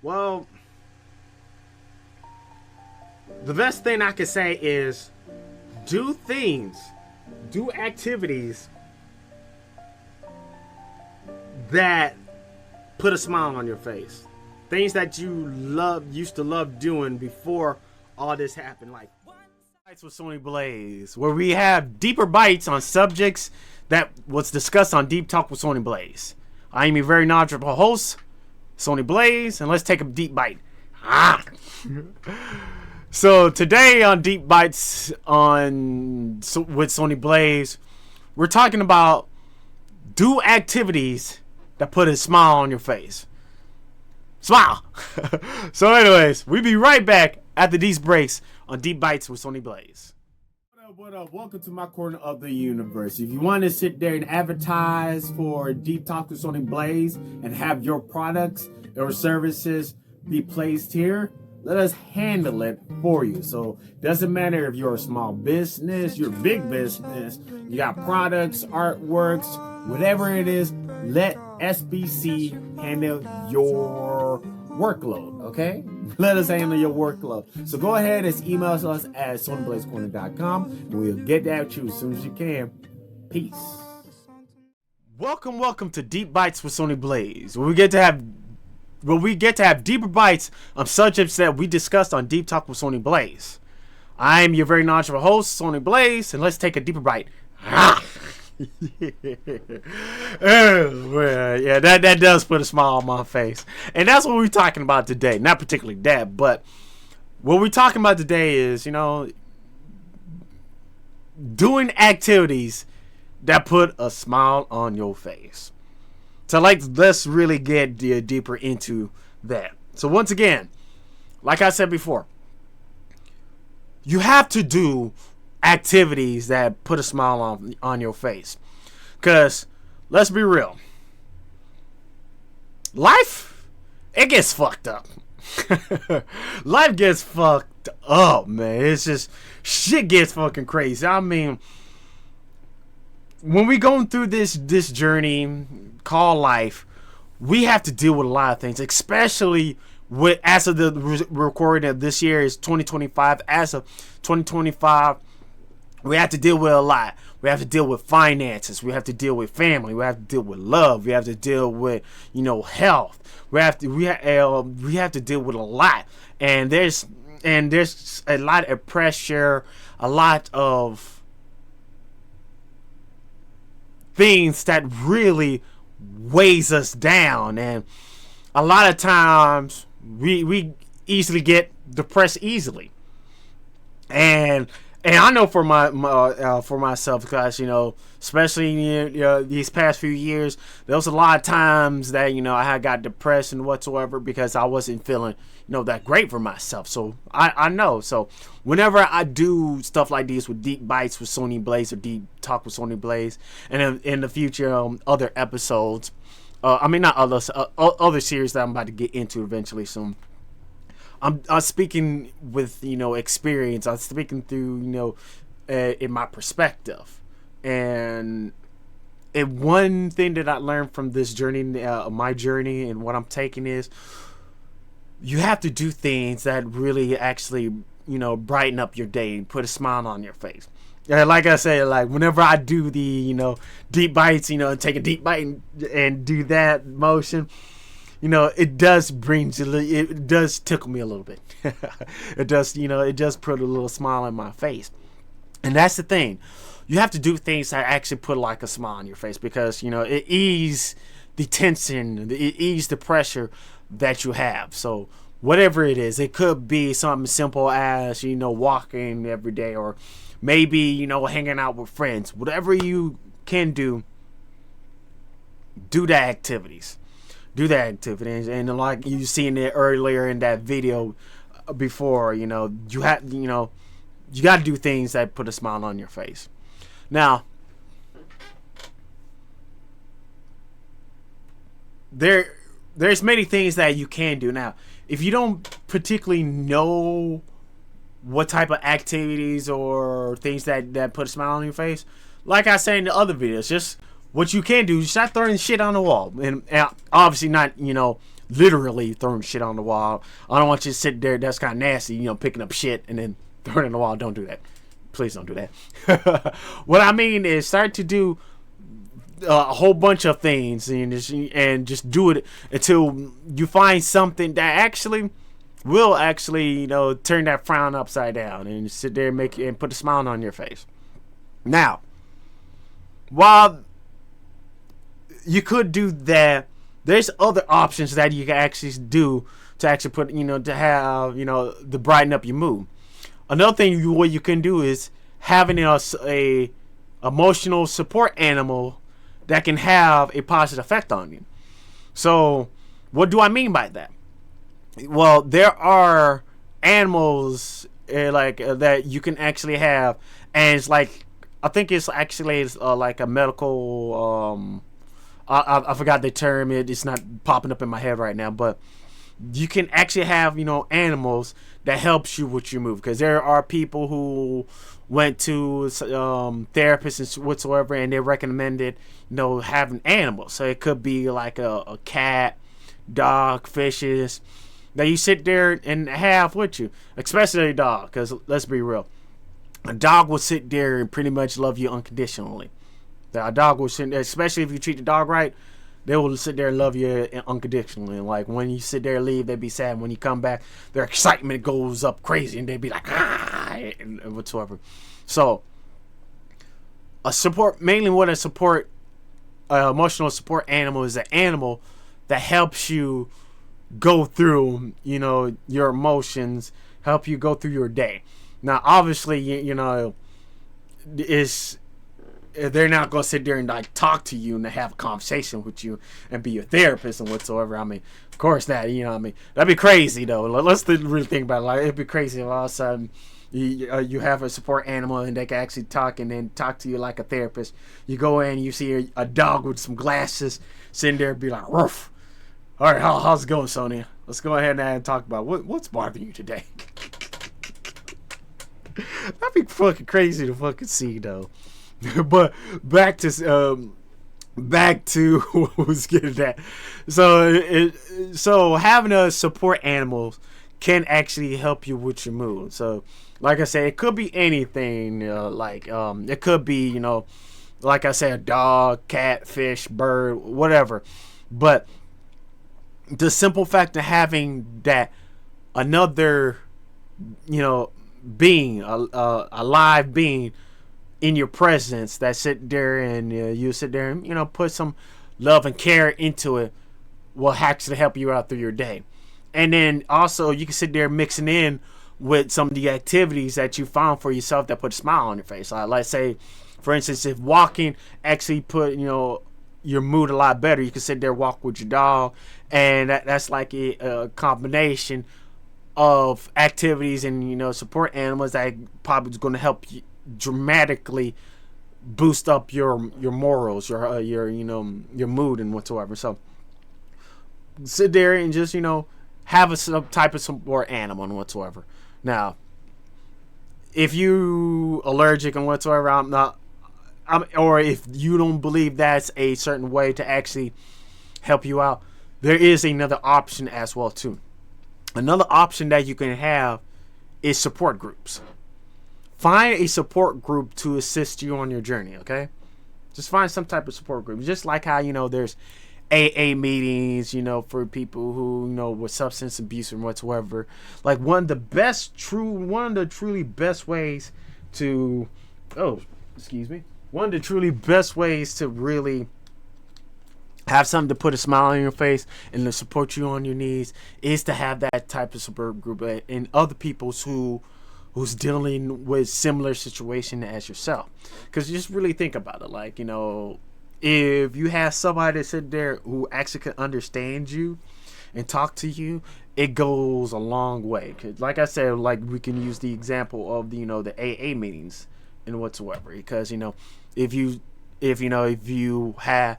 Well, the best thing I can say is do things, do activities that put a smile on your face. Things that used to love doing before all this happened. Like Bites with Sony Blaze, where we have deeper bites on subjects that was discussed on Deep Talk with Sony Blaze. I am your very knowledgeable host, Sony Blaze, and let's take a deep bite. So today on Deep Bites with Sony Blaze, we're talking about do activities that put a smile on your face. Smile. So anyways, we'll be right back after these breaks on Deep Bites with Sony Blaze. What up? Welcome to my corner of the universe. If you want to sit there and advertise for Deep Talk with Sony Blaze and have your products or services be placed here, let us handle it for you. So doesn't matter if you're a small business, you're a big business, you got products, artworks, whatever it is, let SBC handle your workload, okay? Let us handle your workload. So go ahead and email us at sonyblazecorner.com and we'll get that to you as soon as you can. Peace. Welcome to Deep Bites with Sony Blaze, where we get to have deeper bites on subjects that we discussed on Deep Talk with Sony Blaze. I am your very knowledgeable host, Sony Blaze, and let's take a deeper bite. Yeah, that does put a smile on my face. And that's what we're talking about today. Not particularly that, but what we're talking about today is, doing activities that put a smile on your face. So let's really get deeper into that. So once again, like I said before, you have to do activities that put a smile on your face. Because, let's be real, life, it gets fucked up. Life gets fucked up, man. It's just, shit gets fucking crazy. I mean, when we going through this journey called life, we have to deal with a lot of things, especially as of the recording of this year is 2025. As of 2025, we have to deal with a lot. We have to deal with finances. We have to deal with family. We have to deal with love. We have to deal with, health. We have to deal with a lot. And there's a lot of pressure, a lot of things that really weighs us down, and a lot of times we easily get depressed easily. And I know for myself, because especially these past few years, there was a lot of times that I had got depressed and whatsoever because I wasn't feeling that great for myself. So I know. So whenever I do stuff like this with Deep Bites with Sony Blaze or Deep Talk with Sony Blaze, and in the future other episodes, not others, other series that I'm about to get into eventually soon. I'm speaking with experience. I'm speaking through in my perspective, and one thing that I learned from this journey, my journey, and what I'm taking is you have to do things that really actually brighten up your day and put a smile on your face. Yeah, like I said, like whenever I do the deep bites, take a deep bite and do that motion. It does it does tickle me a little bit. It does put a little smile on my face. And that's the thing. You have to do things that actually put like a smile on your face, because, it ease the tension, it ease the pressure that you have. So whatever it is, it could be something simple as, walking every day, or maybe, hanging out with friends. Whatever you can do the activities. Do that activities, and like you seen it earlier in that video before, you got to do things that put a smile on your face. Now, there's many things that you can do. Now, if you don't particularly know what type of activities or things that put a smile on your face, like I said in the other videos, just what you can do is start throwing shit on the wall, and obviously not literally throwing shit on the wall. I don't want you to sit there. That's kind of nasty, picking up shit and then throwing it on the wall. Don't do that. Please don't do that. What I mean is start to do a whole bunch of things and just do it until you find something that actually will turn that frown upside down and sit there and put a smile on your face. Now, while you could do that, there's other options that you can actually do to actually put, to have, to brighten up your mood. Another thing what you can do is having a emotional support animal that can have a positive effect on you. So, what do I mean by that? Well, there are animals that you can actually have, and it's like, I think it's actually like a medical. I forgot the term. It's not popping up in my head right now, but you can actually have animals that helps you with your mood, because there are people who went to therapists and whatsoever, and they recommended having animals. So it could be like a cat, dog, fishes that you sit there and have with you, especially a dog, because let's be real, a dog will sit there and pretty much love you unconditionally. A dog will sit there, especially if you treat the dog right, they will sit there and love you unconditionally. Like when you sit there and leave, they'd be sad. When you come back, their excitement goes up crazy, and they'd be like, and whatsoever. So, emotional support animal is an animal that helps you go through, your emotions, help you go through your day. Now, obviously, they're not going to sit there and like talk to you and have a conversation with you and be your therapist and whatsoever. I mean, of course that, that'd be crazy though. Let's really think about it. Like, it'd be crazy if all of a sudden you have a support animal and they can actually talk and then talk to you like a therapist. You go in, you see a dog with some glasses sitting there and be like, "Roof. All right, how's it going, Sony? Let's go ahead and talk about what's bothering you today." That'd be fucking crazy to fucking see though. But back to what I was getting at. So having a support animal can actually help you with your mood. So like I said, it could be anything. It could be like I said, a dog, cat, fish, bird, whatever. But the simple fact of having that another being, a live being in your presence that sit there and you sit there and put some love and care into it will actually help you out through your day. And then also you can sit there mixing in with some of the activities that you found for yourself that put a smile on your face. Like say, for instance, if walking actually put your mood a lot better, you can sit there walk with your dog, and that's like a combination of activities and support animals that probably is going to help you dramatically boost up your morals, your mood and whatsoever. So sit there and just have some type of support animal and whatsoever. Now, if you allergic and whatsoever, or if you don't believe that's a certain way to actually help you out, there is another option as well too. Another option that you can have is support groups. Find a support group to assist you on your journey, okay? Just find some type of support group. Just like how, there's AA meetings, for people who, with substance abuse and whatsoever. Like one of the truly best ways to, one of the truly best ways to really have something to put a smile on your face and to support you on your knees is to have that type of support group and other people who's dealing with similar situation as yourself. Because just really think about it, like, if you have somebody that sit there who actually can understand you and talk to you, it goes a long way. Cause like I said, like we can use the example of the AA meetings and whatsoever. Because if you have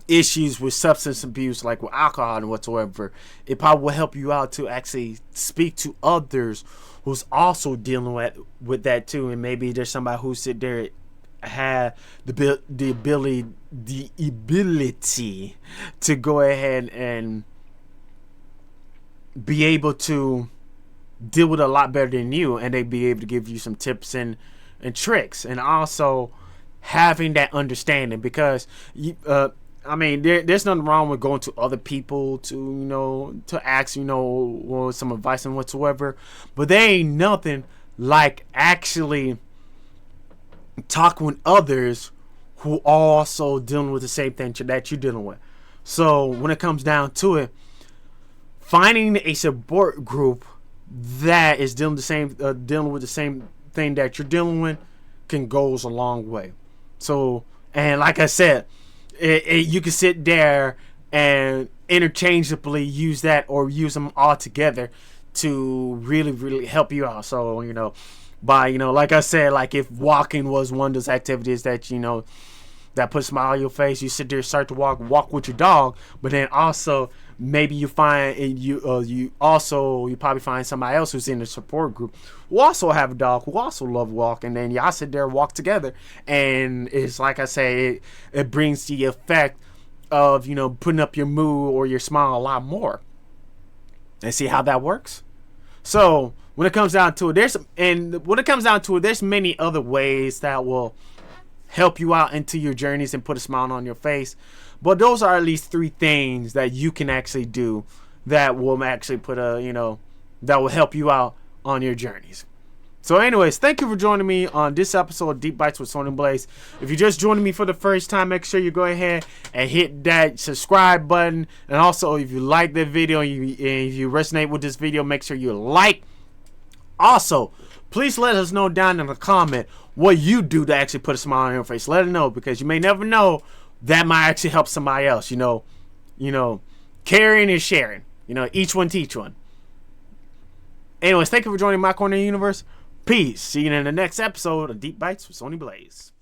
issues with substance abuse, like with alcohol and whatsoever, it probably will help you out to actually speak to others who's also dealing with that too. And maybe there's somebody who sit there have the ability to go ahead and be able to deal with it a lot better than you, and they be able to give you some tips and tricks, and also having that understanding, because you I mean, there's nothing wrong with going to other people to, to ask, some advice and whatsoever, but there ain't nothing like actually talking with others who are also dealing with the same thing that you're dealing with. So when it comes down to it, finding a support group that is dealing with the same thing that you're dealing with goes a long way. So, and like I said, you can sit there and interchangeably use that or use them all together to really, really help you out. So, by, like I said, like if walking was one of those activities that, that puts a smile on your face, you sit there, start to walk with your dog, but then also maybe you find you probably find somebody else who's in the support group who also have a dog who also love walk, and then y'all sit there and walk together, and it's like I say, it brings the effect of putting up your mood or your smile a lot more, and see how that works. So when it comes down to it, there's many other ways that will help you out into your journeys and put a smile on your face. But those are at least 3 things that you can actually do that will actually that will help you out on your journeys. So anyways, thank you for joining me on this episode of Deep Bites with Sony Blaze. If you're just joining me for the first time, make sure you go ahead and hit that subscribe button. And also, if you like the video and if you resonate with this video, make sure you like. Also, please let us know down in the comment what you do to actually put a smile on your face. Let it know, because you may never know, that might actually help somebody else. Caring is sharing. Each one teach one. Anyways, thank you for joining my corner of the universe. Peace. See you in the next episode of Deep Bites with Sony Blaze.